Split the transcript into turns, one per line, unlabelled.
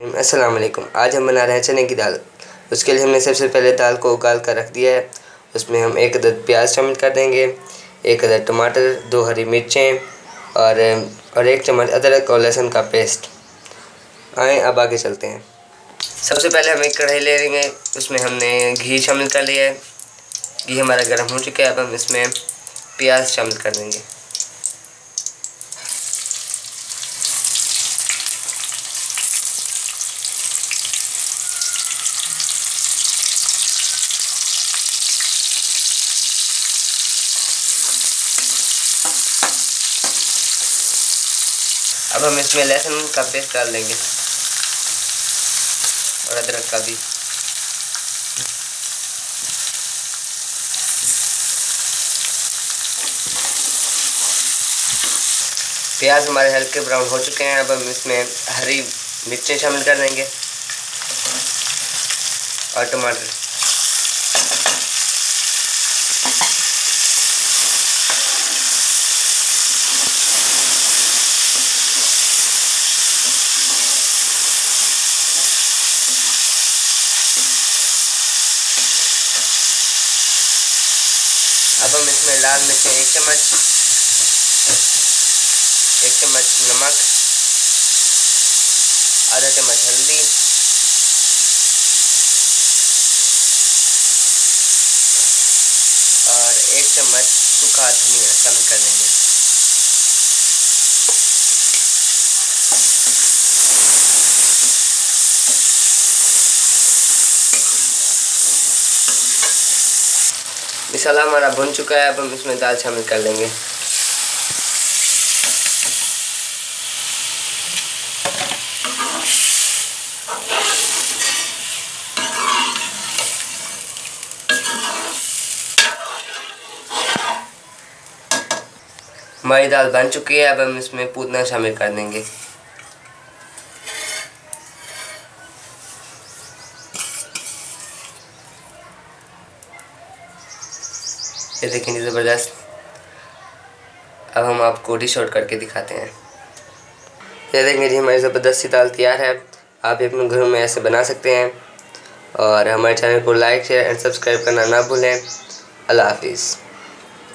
अस्सलाम वालेकुम। आज हम बना रहे हैं चने की दाल। उसके लिए हमने सबसे पहले दाल को उबाल कर रख दिया है। उसमें हम 1 अदद प्याज शामिल कर देंगे, 1 अदद टमाटर, 2 हरी मिर्चें और 1 चम्मच अदरक और लहसुन का पेस्ट। आए अब आगे चलते हैं। सबसे पहले हम एक कढ़ाई ले लेंगे, उसमें हमने घी शामिल कर लिया है। घी हमारा गर्म हो चुका है। अब हम इसमें प्याज शामिल कर देंगे। अब हम इसमें लहसुन का पेस्ट डाल देंगे और अदरक का भी। प्याज हमारे हल्के ब्राउन हो चुके हैं। अब हम इसमें हरी मिर्चें शामिल कर देंगे और टमाटर। अब हम इसमें लाल मिर्चें 1 चम्मच, 1 चम्मच नमक, आधा चम्मच हल्दी और 1 चम्मच सूखा धनिया शामिल कर देंगे। मसाला हमारा भुन चुका है। अब हम इसमें दाल शामिल कर देंगे। हमारी दाल बन चुकी है। अब हम इसमें पुदीना शामिल कर देंगे। ये देखेंगे ज़बरदस्त। अब हम आपको डिश आउट करके दिखाते हैं। ये देखेंगे जी, हमारी ज़बरदस्त सी दाल तैयार है। आप भी अपने घरों में ऐसे बना सकते हैं और हमारे चैनल को लाइक, शेयर एंड सब्सक्राइब करना ना भूलें। अल्लाह हाफिज़।